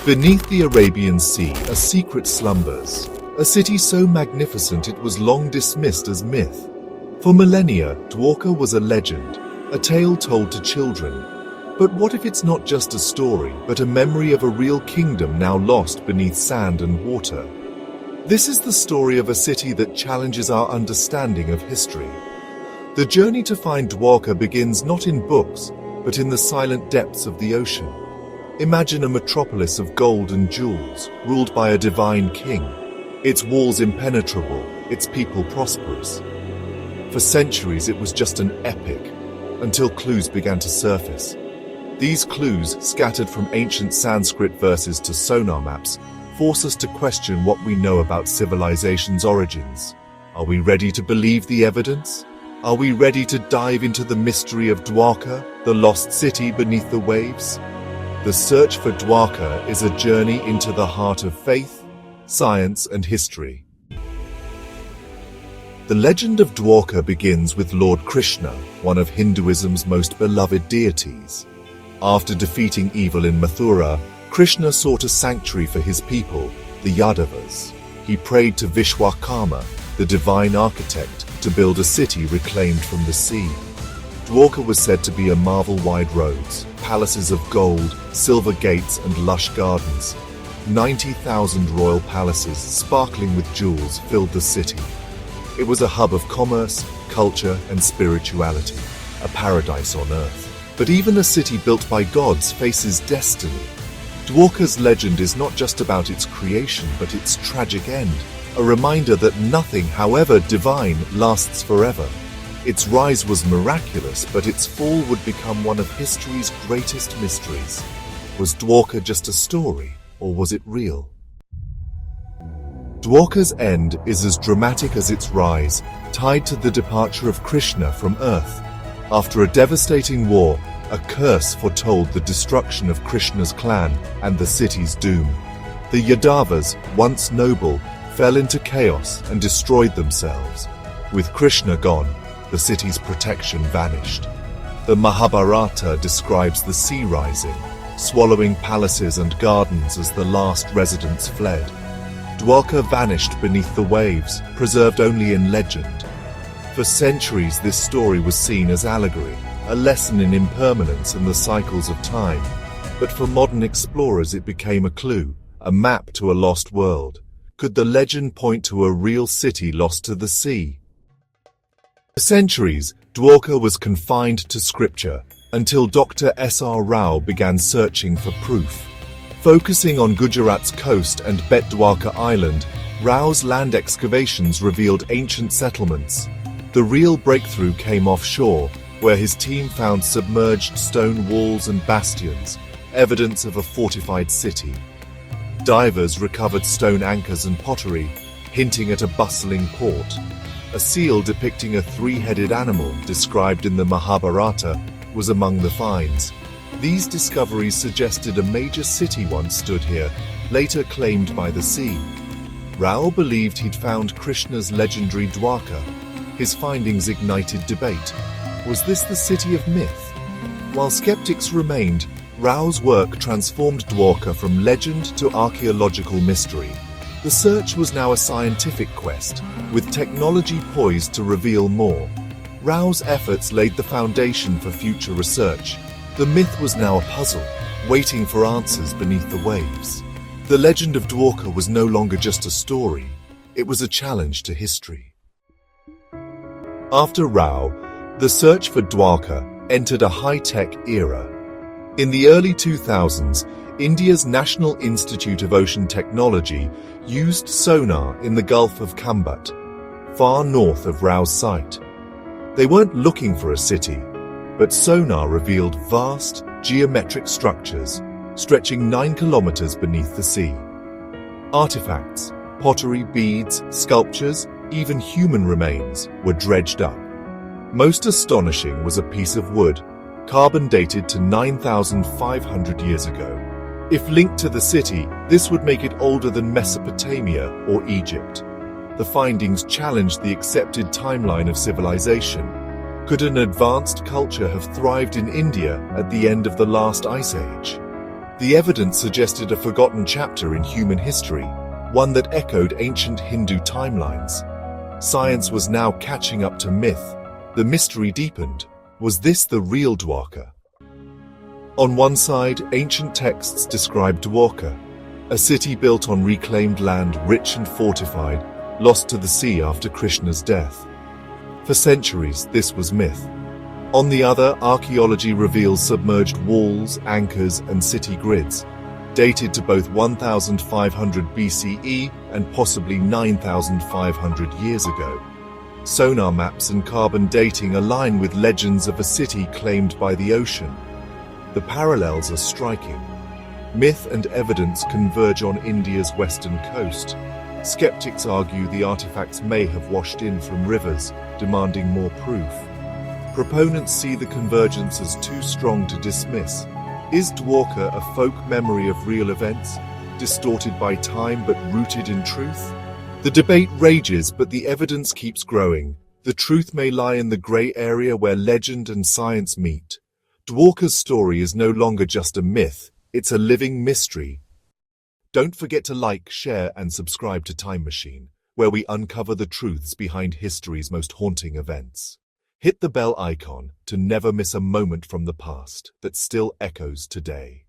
Beneath the Arabian Sea, a secret slumbers. A city so magnificent it was long dismissed as myth. For millennia, Dwarka was a legend, a tale told to children. But what if it's not just a story, but a memory of a real kingdom now lost beneath sand and water? This is the story of a city that challenges our understanding of history. The journey to find Dwarka begins not in books, but in the silent depths of the ocean. Imagine a metropolis of gold and jewels, ruled by a divine king. Its walls impenetrable, its people prosperous. For centuries it was just an epic, until clues began to surface. These clues, scattered from ancient Sanskrit verses to sonar maps, force us to question what we know about civilization's origins. Are we ready to believe the evidence? Are we ready to dive into the mystery of Dwarka, the lost city beneath the waves? The search for Dwarka is a journey into the heart of faith, science, and history. The legend of Dwarka begins with Lord Krishna, one of Hinduism's most beloved deities. After defeating evil in Mathura, Krishna sought a sanctuary for his people, the Yadavas. He prayed to Vishwakarma, the divine architect, to build a city reclaimed from the sea. Dwarka was said to be a marvel wide roads, palaces of gold, silver gates and lush gardens. 90,000 royal palaces sparkling with jewels filled the city. It was a hub of commerce, culture and spirituality, a paradise on earth. But even a city built by gods faces destiny. Dwarka's legend is not just about its creation but its tragic end, a reminder that nothing, however divine, lasts forever. Its rise was miraculous, but its fall would become one of history's greatest mysteries. Was Dwarka just a story, or was it real? Dwarka's end is as dramatic as its rise, tied to the departure of Krishna from Earth. After a devastating war, a curse foretold the destruction of Krishna's clan and the city's doom. The Yadavas, once noble, fell into chaos and destroyed themselves. With Krishna gone, the city's protection vanished. The Mahabharata describes the sea rising, swallowing palaces and gardens as the last residents fled. Dwarka vanished beneath the waves, preserved only in legend. For centuries this story was seen as allegory, a lesson in impermanence and the cycles of time. But for modern explorers it became a clue, a map to a lost world. Could the legend point to a real city lost to the sea? For centuries, Dwarka was confined to scripture, until Dr. S.R. Rao began searching for proof. Focusing on Gujarat's coast and Bet Dwarka Island, Rao's land excavations revealed ancient settlements. The real breakthrough came offshore, where his team found submerged stone walls and bastions, evidence of a fortified city. Divers recovered stone anchors and pottery, hinting at a bustling port. A seal depicting a three-headed animal, described in the Mahabharata, was among the finds. These discoveries suggested a major city once stood here, later claimed by the sea. Rao believed he'd found Krishna's legendary Dwarka. His findings ignited debate. Was this the city of myth? While skeptics remained, Rao's work transformed Dwarka from legend to archaeological mystery. The search was now a scientific quest, with technology poised to reveal more. Rao's efforts laid the foundation for future research. The myth was now a puzzle, waiting for answers beneath the waves. The legend of Dwarka was no longer just a story, it was a challenge to history. After Rao, the search for Dwarka entered a high-tech era. In the early 2000s, India's National Institute of Ocean Technology used sonar in the Gulf of Kambat, far north of Rao's site. They weren't looking for a city, but sonar revealed vast, geometric structures stretching 9 kilometers beneath the sea. Artifacts, pottery, beads, sculptures, even human remains were dredged up. Most astonishing was a piece of wood, carbon dated to 9,500 years ago. If linked to the city, this would make it older than Mesopotamia or Egypt. The findings challenged the accepted timeline of civilization. Could an advanced culture have thrived in India at the end of the last ice age? The evidence suggested a forgotten chapter in human history, one that echoed ancient Hindu timelines. Science was now catching up to myth. The mystery deepened. Was this the real Dwarka? On one side, ancient texts describe Dwarka, a city built on reclaimed land, rich and fortified, lost to the sea after Krishna's death. For centuries, this was myth. On the other, archaeology reveals submerged walls, anchors, and city grids, dated to both 1500 BCE and possibly 9,500 years ago. Sonar maps and carbon dating align with legends of a city claimed by the ocean. The parallels are striking. Myth and evidence converge on India's western coast. Skeptics argue the artifacts may have washed in from rivers, demanding more proof. Proponents see the convergence as too strong to dismiss. Is Dwarka a folk memory of real events, distorted by time but rooted in truth? The debate rages, but the evidence keeps growing. The truth may lie in the grey area where legend and science meet. Dwarka's story is no longer just a myth, it's a living mystery. Don't forget to like, share, and subscribe to Time Machine, where we uncover the truths behind history's most haunting events. Hit the bell icon to never miss a moment from the past that still echoes today.